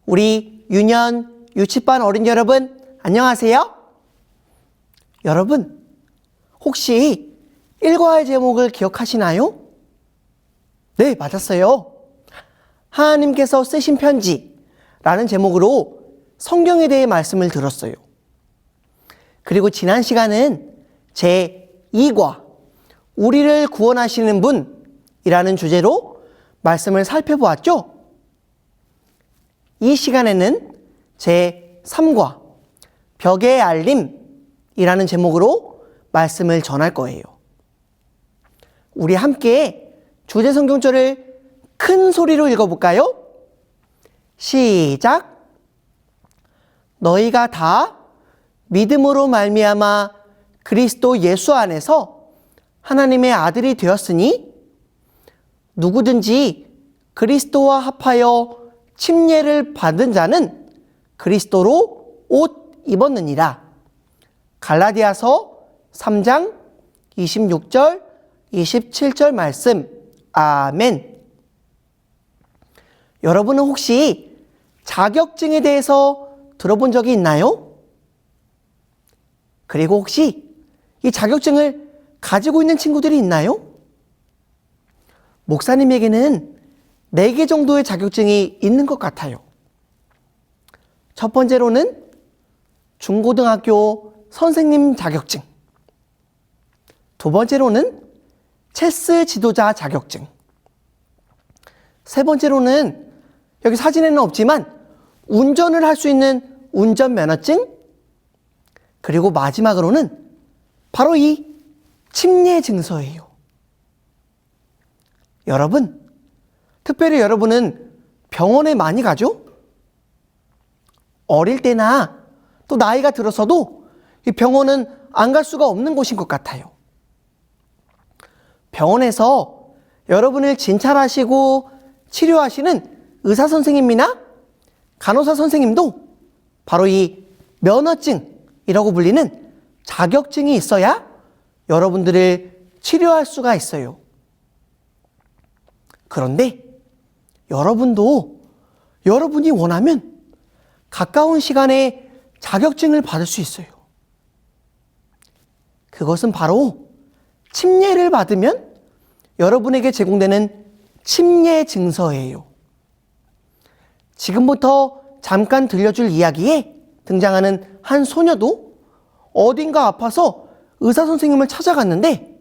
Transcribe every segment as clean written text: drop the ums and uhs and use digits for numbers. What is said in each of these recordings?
우리 유년 유치반 어린이 여러분, 안녕하세요. 여러분, 혹시 읽어야 할 제목을 기억하시나요? 네, 맞았어요. 하나님께서 쓰신 편지라는 제목으로 성경에 대해 말씀을 들었어요. 그리고 지난 시간은 제2과 우리를 구원하시는 분이라는 주제로 말씀을 살펴보았죠? 이 시간에는 제3과 벽의 알림이라는 제목으로 말씀을 전할 거예요. 우리 함께 주제 성경절을 큰 소리로 읽어볼까요? 시작! 너희가 다 믿음으로 말미암아 그리스도 예수 안에서 하나님의 아들이 되었으니 누구든지 그리스도와 합하여 침례를 받은 자는 그리스도로 옷 입었느니라. 갈라디아서 3장 26절 27절 말씀. 아멘. 여러분은 혹시 자격증에 대해서 들어본 적이 있나요? 그리고 혹시 이 자격증을 가지고 있는 친구들이 있나요? 목사님에게는 4개 정도의 자격증이 있는 것 같아요. 첫 번째로는 중고등학교 선생님 자격증. 두 번째로는 체스 지도자 자격증. 세 번째로는 여기 사진에는 없지만 운전을 할 수 있는 운전면허증. 그리고 마지막으로는 바로 이 침례 증서예요. 여러분, 특별히 여러분은 병원에 많이 가죠? 어릴 때나 또 나이가 들어서도 이 병원은 안 갈 수가 없는 곳인 것 같아요. 병원에서 여러분을 진찰하시고 치료하시는 의사 선생님이나 간호사 선생님도 바로 이 면허증이라고 불리는 자격증이 있어야 여러분들을 치료할 수가 있어요. 그런데 여러분도 여러분이 원하면 가까운 시간에 자격증을 받을 수 있어요. 그것은 바로 침례를 받으면 여러분에게 제공되는 침례 증서예요. 지금부터 잠깐 들려줄 이야기에 등장하는 한 소녀도 어딘가 아파서 의사 선생님을 찾아갔는데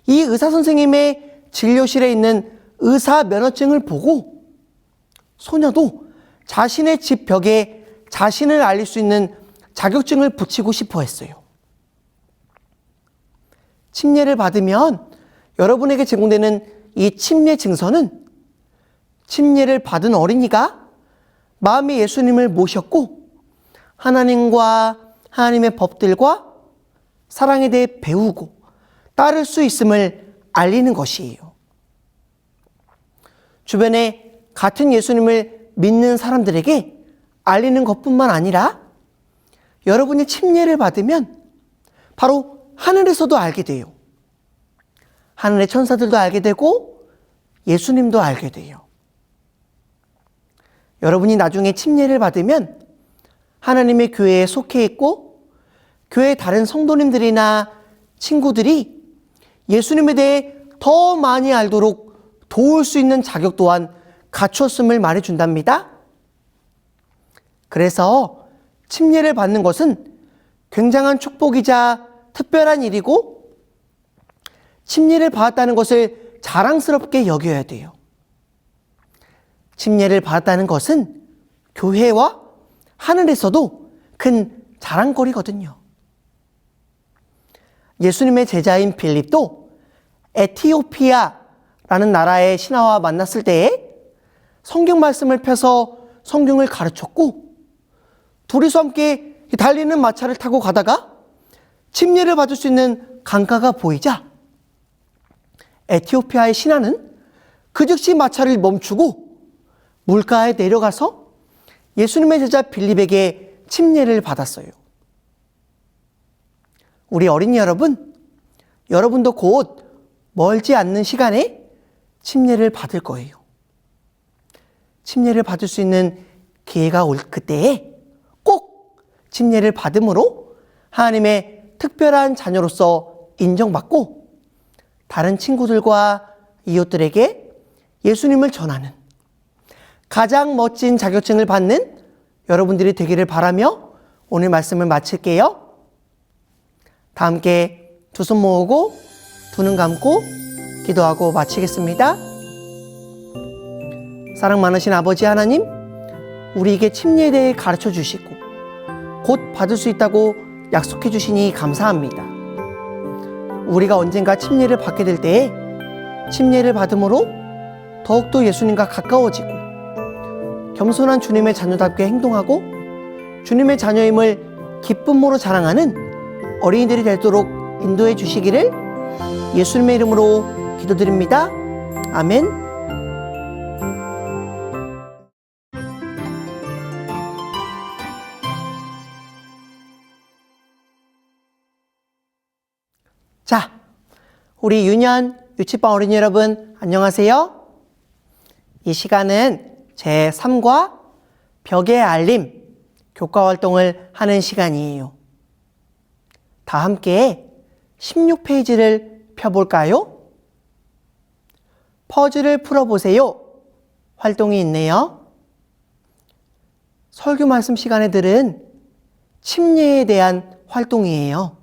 이 의사 선생님의 진료실에 있는 의사 면허증을 보고 소녀도 자신의 집 벽에 자신을 알릴 수 있는 자격증을 붙이고 싶어 했어요. 침례를 받으면 여러분에게 제공되는 이 침례 증서는 침례를 받은 어린이가 마음의 예수님을 모셨고 하나님과 하나님의 법들과 사랑에 대해 배우고 따를 수 있음을 알리는 것이에요. 주변에 같은 예수님을 믿는 사람들에게 알리는 것뿐만 아니라 여러분이 침례를 받으면 바로 하늘에서도 알게 돼요. 하늘의 천사들도 알게 되고 예수님도 알게 돼요. 여러분이 나중에 침례를 받으면 하나님의 교회에 속해 있고 교회 다른 성도님들이나 친구들이 예수님에 대해 더 많이 알도록 도울 수 있는 자격 또한 갖췄음을 말해준답니다. 그래서 침례를 받는 것은 굉장한 축복이자 특별한 일이고 침례를 받았다는 것을 자랑스럽게 여겨야 돼요. 침례를 받았다는 것은 교회와 하늘에서도 큰 자랑거리거든요. 예수님의 제자인 빌립도 에티오피아라는 나라의 신하와 만났을 때에 성경 말씀을 펴서 성경을 가르쳤고 둘이서 함께 달리는 마차를 타고 가다가 침례를 받을 수 있는 강가가 보이자 에티오피아의 신하는 그 즉시 마차를 멈추고 물가에 내려가서 예수님의 제자 빌립에게 침례를 받았어요. 우리 어린이 여러분, 여러분도 곧 멀지 않는 시간에 침례를 받을 거예요. 침례를 받을 수 있는 기회가 올 그때에 꼭 침례를 받음으로 하나님의 특별한 자녀로서 인정받고 다른 친구들과 이웃들에게 예수님을 전하는 가장 멋진 자격증을 받는 여러분들이 되기를 바라며 오늘 말씀을 마칠게요. 다 함께 두 손 모으고 두 눈 감고 기도하고 마치겠습니다. 사랑 많으신 아버지 하나님, 우리에게 침례에 대해 가르쳐 주시고 곧 받을 수 있다고 약속해 주시니 감사합니다. 우리가 언젠가 침례를 받게 될 때에 침례를 받음으로 더욱더 예수님과 가까워지고 겸손한 주님의 자녀답게 행동하고 주님의 자녀임을 기쁨으로 자랑하는 어린이들이 되도록 인도해 주시기를 예수님의 이름으로 기도드립니다. 아멘. 자, 우리 유년 유치반 어린이 여러분 안녕하세요. 이 시간은 제3과 벽의 알림 교과 활동을 하는 시간이에요. 다 함께 16페이지를 펴볼까요? 퍼즐을 풀어보세요. 활동이 있네요. 설교 말씀 시간에 들은 침례에 대한 활동이에요.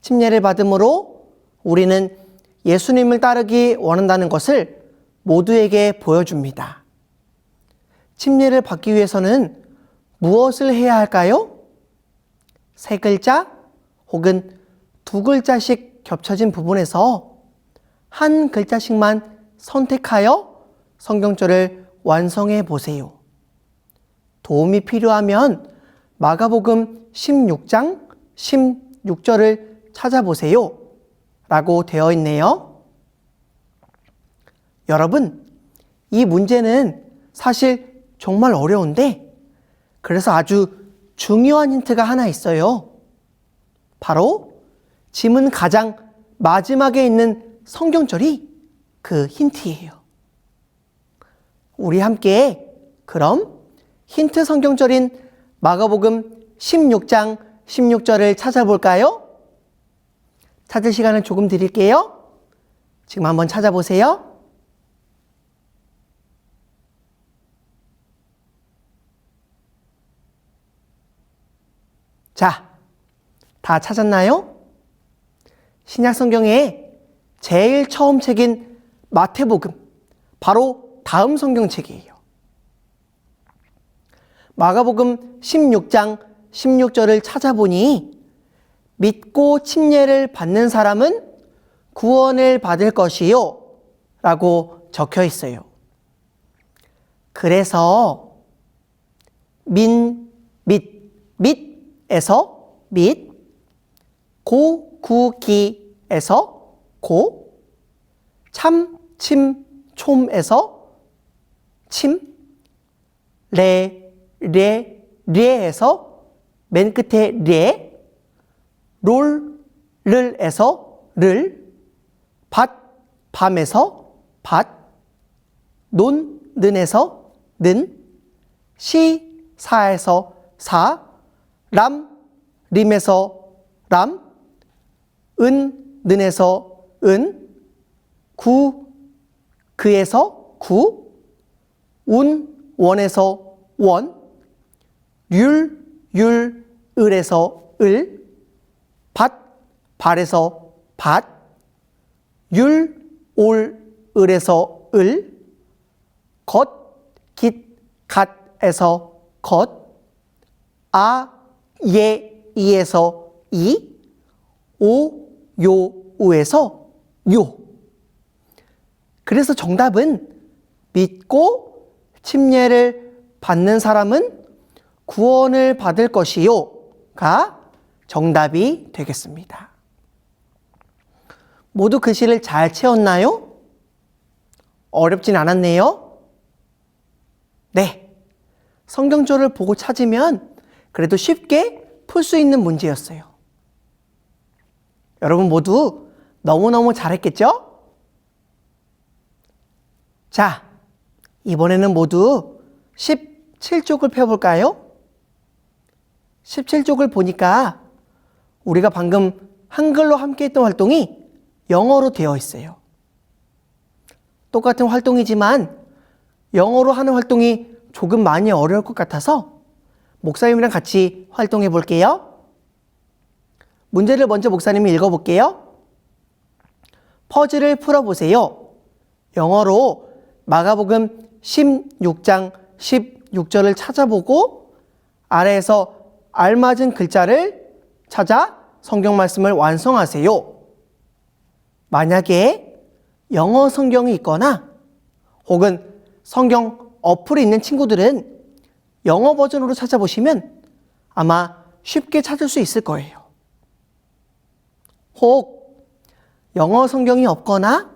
침례를 받음으로 우리는 예수님을 따르기 원한다는 것을 모두에게 보여줍니다. 침례를 받기 위해서는 무엇을 해야 할까요? 세 글자 혹은 두 글자씩 겹쳐진 부분에서 한 글자씩만 선택하여 성경절을 완성해 보세요. 도움이 필요하면 마가복음 16장 16절을 찾아보세요. 라고 되어 있네요. 여러분, 이 문제는 사실 정말 어려운데 그래서 아주 중요한 힌트가 하나 있어요. 바로 지문 가장 마지막에 있는 성경절이 그 힌트예요. 우리 함께 그럼 힌트 성경절인 마가복음 16장 16절을 찾아볼까요? 찾을 시간을 조금 드릴게요. 지금 한번 찾아보세요. 자, 다 찾았나요? 신약 성경에 제일 처음 책인 마태복음, 바로 다음 성경책이에요. 마가복음 16장 16절을 찾아보니 믿고 침례를 받는 사람은 구원을 받을 것이요 라고 적혀 있어요. 그래서 밑에서 밑, 고구기에서 고, 첨침촘에서 침, 레에서 맨 끝에 레, 롤을에서 를, 밤에서 밭, 논는에서 는, 사에서 사, 림에서 람, 는에서 은, 그에서 구, 원에서 원, 을에서 을, 발에서 밭, 을에서 을, 갓에서 겉, 이에서 이, 우에서 요. 그래서 정답은 믿고 침례를 받는 사람은 구원을 받을 것이요가 정답이 되겠습니다. 모두 글씨를 잘 채웠나요? 어렵진 않았네요. 네, 성경절을 보고 찾으면 그래도 쉽게 풀 수 있는 문제였어요. 여러분 모두 너무너무 잘했겠죠? 자, 이번에는 모두 17쪽을 펴볼까요? 17쪽을 보니까 우리가 방금 한글로 함께 했던 활동이 영어로 되어 있어요. 똑같은 활동이지만 영어로 하는 활동이 조금 많이 어려울 것 같아서 목사님이랑 같이 활동해 볼게요. 문제를 먼저 목사님이 읽어볼게요. 퍼즐을 풀어보세요. 영어로 마가복음 16장 16절을 찾아보고 아래에서 알맞은 글자를 찾아 성경 말씀을 완성하세요. 만약에 영어 성경이 있거나 혹은 성경 어플이 있는 친구들은 영어 버전으로 찾아보시면 아마 쉽게 찾을 수 있을 거예요. 혹 영어 성경이 없거나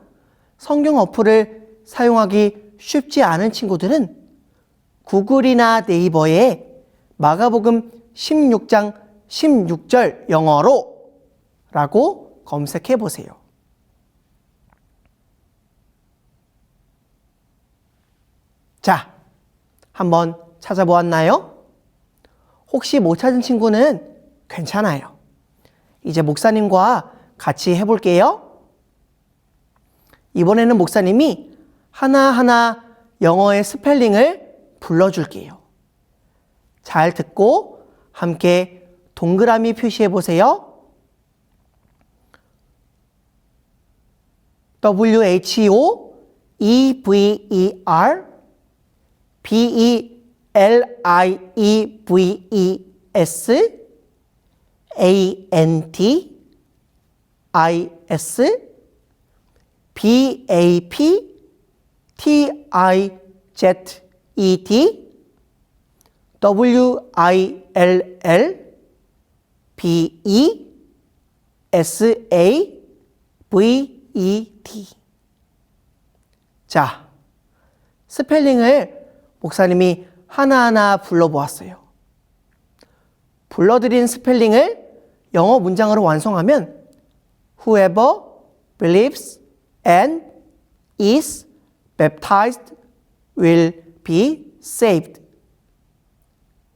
성경 어플을 사용하기 쉽지 않은 친구들은 구글이나 네이버에 마가복음 16장 16절 영어로 라고 검색해 보세요. 자, 한번 찾아보았나요? 혹시 못 찾은 친구는 괜찮아요. 이제 목사님과 같이 해볼게요. 이번에는 목사님이 하나하나 영어의 스펠링을 불러줄게요. 잘 듣고 함께 동그라미 표시해 보세요. WHOEVER BELIEVES ANTIS BAPTIZET WILLBESAVET. 자, 스펠링을 목사님이 하나하나 불러보았어요. 불러드린 스펠링을 영어 문장으로 완성하면 Whoever believes and is baptized will be saved.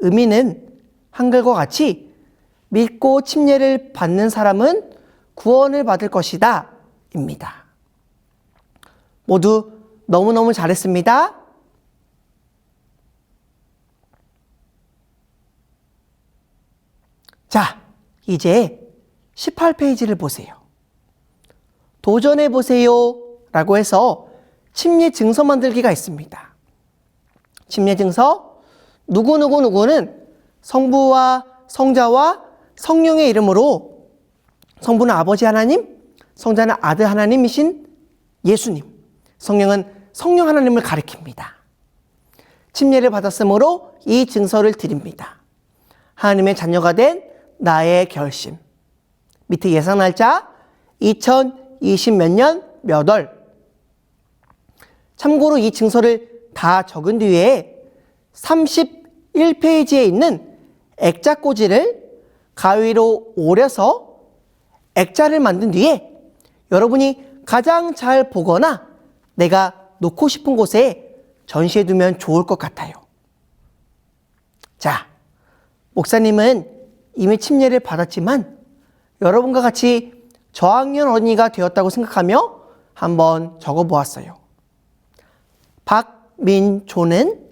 의미는 한글과 같이 믿고 침례를 받는 사람은 구원을 받을 것이다 입니다. 모두 너무너무 잘했습니다. 자, 이제 18페이지를 보세요. 도전해보세요 라고 해서 침례 증서 만들기가 있습니다. 침례 증서, 누구는 성부와 성자와 성령의 이름으로, 성부는 아버지 하나님, 성자는 아들 하나님이신 예수님, 성령은 성령 하나님을 가리킵니다. 침례를 받았으므로 이 증서를 드립니다. 하나님의 자녀가 된 나의 결심. 밑에 예상 날짜 2020 몇 년 몇 월. 참고로 이 증서를 다 적은 뒤에 31페이지에 있는 액자꽂이를 가위로 오려서 액자를 만든 뒤에 여러분이 가장 잘 보거나 내가 놓고 싶은 곳에 전시해 두면 좋을 것 같아요. 자, 목사님은 이미 침례를 받았지만 여러분과 같이 저학년 어린이가 되었다고 생각하며 한번 적어보았어요. 박민조는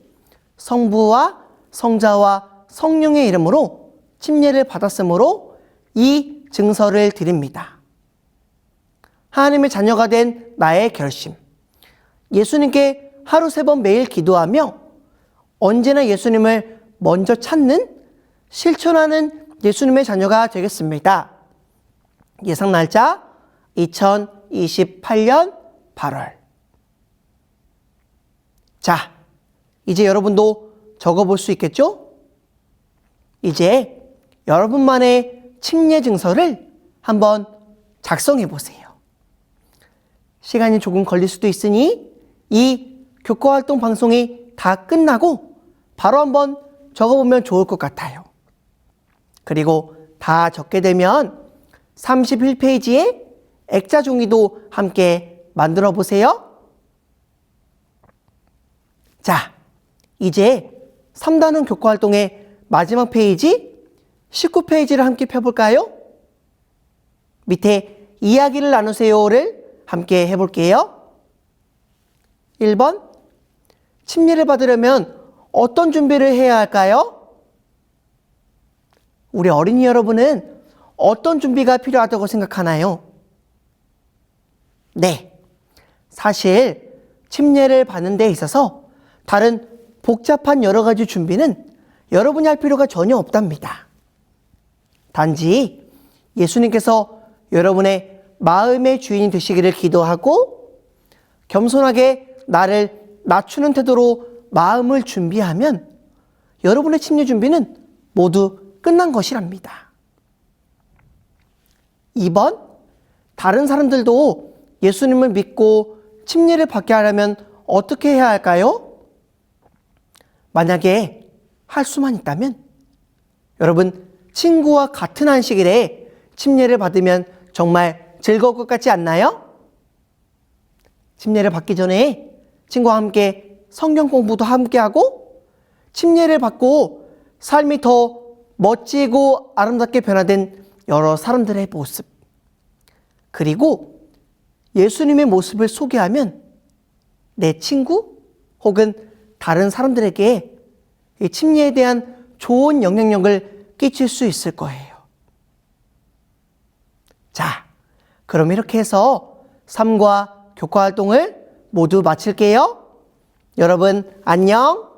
성부와 성자와 성령의 이름으로 침례를 받았으므로 이 증서를 드립니다. 하나님의 자녀가 된 나의 결심. 예수님께 하루 3번 매일 기도하며 언제나 예수님을 먼저 찾는, 실천하는 예수님의 자녀가 되겠습니다. 예상 날짜 2028년 8월. 자, 이제 여러분도 적어볼 수 있겠죠? 이제 여러분만의 침례 증서를 한번 작성해 보세요. 시간이 조금 걸릴 수도 있으니 이 교과활동 방송이 다 끝나고 바로 한번 적어보면 좋을 것 같아요. 그리고 다 적게 되면 31페이지에 액자 종이도 함께 만들어 보세요. 자, 이제 3단원 교과 활동의 마지막 페이지 19페이지를 함께 펴볼까요? 밑에 이야기를 나누세요를 함께 해볼게요. 1번, 침례를 받으려면 어떤 준비를 해야 할까요? 우리 어린이 여러분은 어떤 준비가 필요하다고 생각하나요? 네, 사실 침례를 받는 데 있어서 다른 복잡한 여러 가지 준비는 여러분이 할 필요가 전혀 없답니다. 단지 예수님께서 여러분의 마음의 주인이 되시기를 기도하고 겸손하게 나를 낮추는 태도로 마음을 준비하면 여러분의 침례 준비는 모두 끝난 것이랍니다. 2번, 다른 사람들도 예수님을 믿고 침례를 받게 하려면 어떻게 해야 할까요? 만약에 할 수만 있다면 여러분, 친구와 같은 안식일에 침례를 받으면 정말 즐거울 것 같지 않나요? 침례를 받기 전에 친구와 함께 성경 공부도 함께 하고 침례를 받고 삶이 더 멋지고 아름답게 변화된 여러 사람들의 모습, 그리고 예수님의 모습을 소개하면 내 친구 혹은 다른 사람들에게 이 침례에 대한 좋은 영향력을 끼칠 수 있을 거예요. 자, 그럼 이렇게 해서 삶과 교과 활동을 모두 마칠게요. 여러분 안녕.